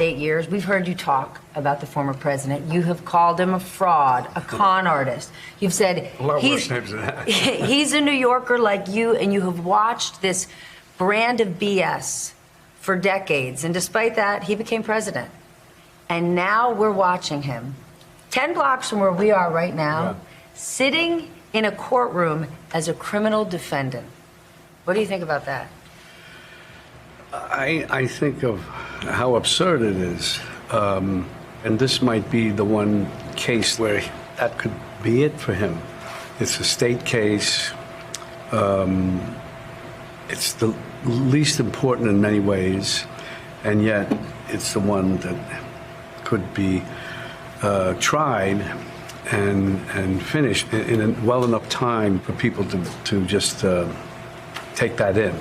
8 years, we've heard you talk about the former president. You have called him a fraud, a con artist. You've said a lot worse names than that. He's a New Yorker like you, and you have watched this brand of BS for decades. And despite that, he became president. And now we're watching him 10 blocks from where we are right now, sitting in a courtroom as a criminal defendant. What do you think about that? I think of how absurd it is. And this might be the one case where that could be it for him. It's a state case. It's the least important in many ways, and yet it's the one that could be tried and finished in well enough time for people to just take that in.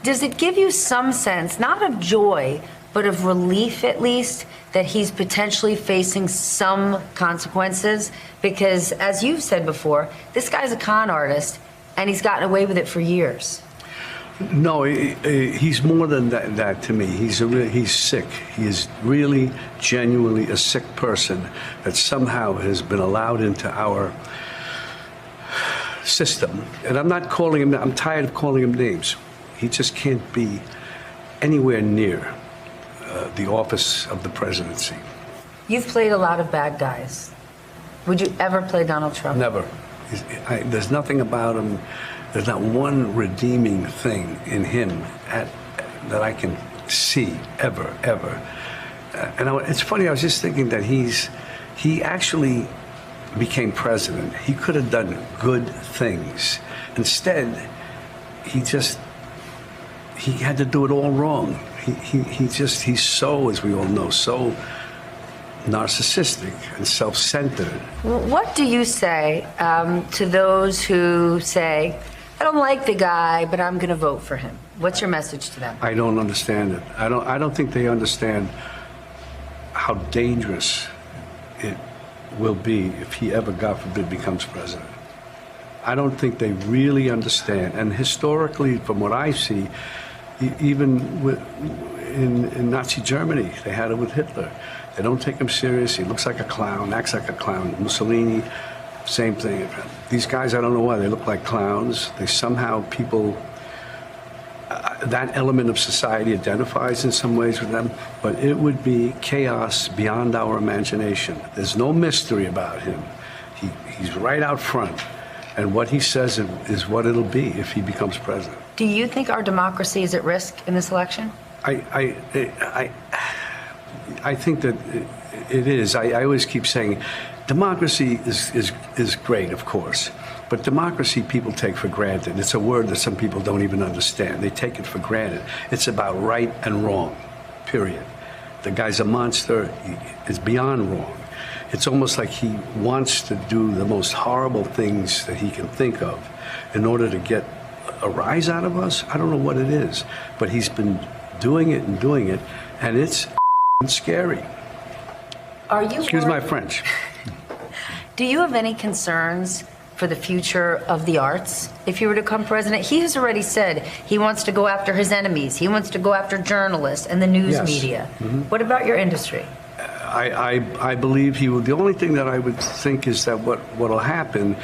Does it give you some sense, not of joy, but of relief at least, that he's potentially facing some consequences? Because as you've said before, this guy's a con artist and he's gotten away with it for years. No, he's more than that to me. He's sick. He is really, genuinely a sick person that somehow has been allowed into our system. And I'm tired of calling him names. He just can't be anywhere near the office of the presidency. You've played a lot of bad guys. Would you ever play Donald Trump? Never. There's nothing about him. There's not one redeeming thing in him that I can see ever. And it's funny, I was just thinking that he actually became president. He could have done good things. Instead, he had to do it all wrong. He's so, as we all know, so narcissistic and self-centered. What do you say to those who say, I don't like the guy, but I'm going to vote for him? What's your message to them? I don't understand it. I don't think they understand how dangerous it will be if he ever, God forbid, becomes president. I don't think they really understand. And historically, from what I see, even in Nazi Germany, they had it with Hitler. They don't take him serious. He looks like a clown, acts like a clown. Mussolini, same thing. These guys, I don't know why, they look like clowns. They somehow, that element of society identifies in some ways with them, but it would be chaos beyond our imagination. There's no mystery about him. He's right out front, and what he says is what it'll be if he becomes president. Do you think our democracy is at risk in this election? I think that it is. I always keep saying democracy is great, of course, but democracy people take for granted. It's a word that some people don't even understand. They take it for granted. It's about right and wrong, period. The guy's a monster. It's beyond wrong. It's almost like he wants to do the most horrible things that he can think of in order to get a rise out of us. I don't know what it is, but he's been doing it, and it's scary. Are you Excuse my French. Do you have any concerns for the future of the arts if you were to become president? He has already said he wants to go after his enemies. He wants to go after journalists and the news media. Mm-hmm. What about your industry? I believe he will. The only thing that I would think is that what'll happen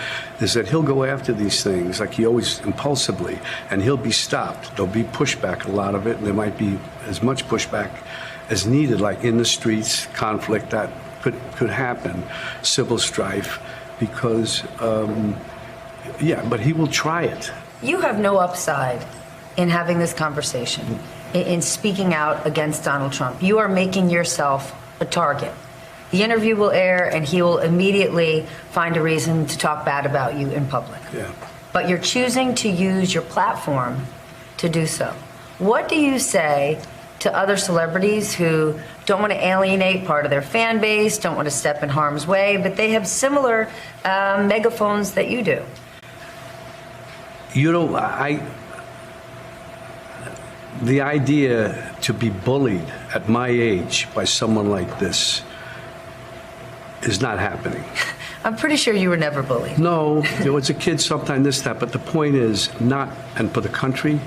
is that he'll go after these things like he always impulsively, and he'll be stopped. There'll be pushback, a lot of it, and there might be as much pushback as needed, like in the streets, conflict that could happen, civil strife, because but he will try it. You have no upside in having this conversation, in speaking out against Donald Trump. You are making yourself a target. The interview will air and he will immediately find a reason to talk bad about you in public. Yeah. But you're choosing to use your platform to do so. What do you say to other celebrities who don't want to alienate part of their fan base, don't want to step in harm's way, but they have similar megaphones that you do? You know, the idea to be bullied at my age by someone like this is not happening. I'm pretty sure you were never bullied. No, there was a kid sometime, this, that, but the point is not, and for the country,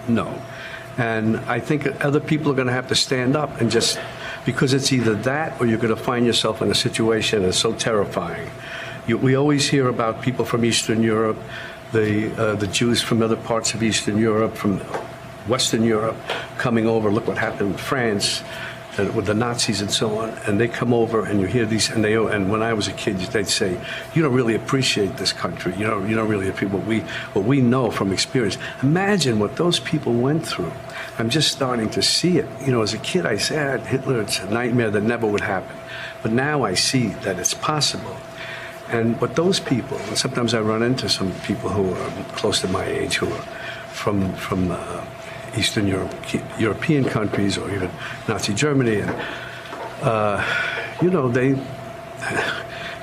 no. And I think other people are going to have to stand up and just, because it's either that or you're going to find yourself in a situation that's so terrifying. We always hear about people from Eastern Europe, the Jews from other parts of Eastern Europe, from Western Europe, coming over. Look what happened in France with the Nazis and so on. And they come over, and you hear these, and when I was a kid, they'd say, "You don't really appreciate this country. You don't really appreciate what we know from experience." Imagine what those people went through. I'm just starting to see it. As a kid, I said, Hitler, it's a nightmare that never would happen. But now I see that it's possible. And what those people, and sometimes I run into some people who are close to my age who are from Eastern Europe, European countries, or even Nazi Germany, and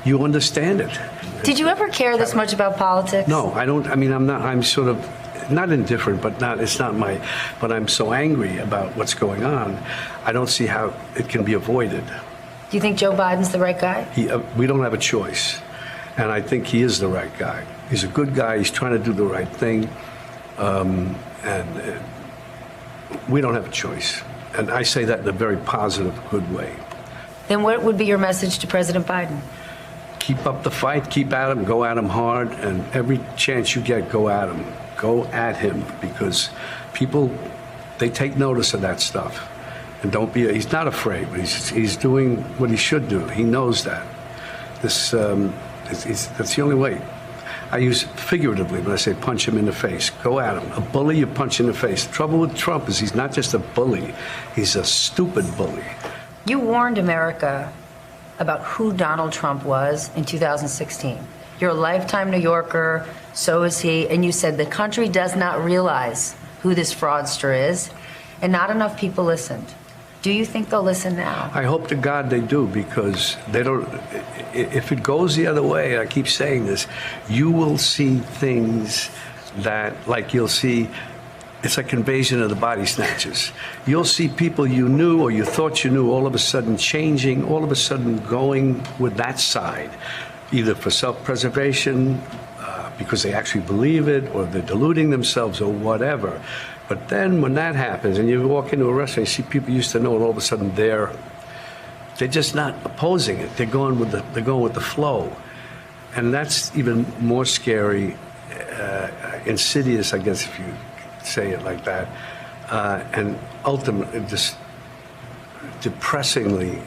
you understand it. Did you ever care this much about politics? No, I don't. I mean, I'm sort of not indifferent, but it's not my. But I'm so angry about what's going on. I don't see how it can be avoided. Do you think Joe Biden's the right guy? We don't have a choice, and I think he is the right guy. He's a good guy. He's trying to do the right thing, and we don't have a choice. And I say that in a very positive, good way. Then what would be your message to President Biden? Keep up the fight. Keep at him. Go at him hard, and every chance you get, go at him. Go at him, because people, they take notice of that stuff. And he's not afraid, but he's doing what he should do. He knows that. That's the only way. I use figuratively when I say punch him in the face. Go at him. A bully, you punch in the face. The trouble with Trump is he's not just a bully. He's a stupid bully. You warned America about who Donald Trump was in 2016. You're a lifetime New Yorker, so is he, and you said the country does not realize who this fraudster is, and not enough people listened. Do you think they'll listen now? I hope to God they do, because they don't. If it goes the other way, I keep saying this, you will see things that, like you'll see, it's like invasion of the body snatchers. You'll see people you knew or you thought you knew all of a sudden changing, all of a sudden going with that side, either for self-preservation, because they actually believe it, or they're deluding themselves, or whatever. But then when that happens, and you walk into a restaurant, you see people you used to know, and all of a sudden they're just not opposing it. They're going with the flow, and that's even more scary, insidious, I guess, if you say it like that, and ultimately just depressingly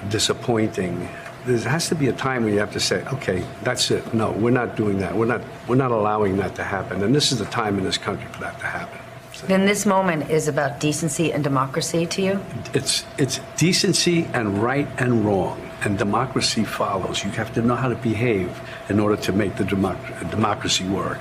disappointing. There has to be a time when you have to say, okay, that's it. No, we're not doing that. We're not allowing that to happen. And this is the time in this country for that to happen. Then this moment is about decency and democracy to you? It's decency and right and wrong, and democracy follows. You have to know how to behave in order to make the democracy work.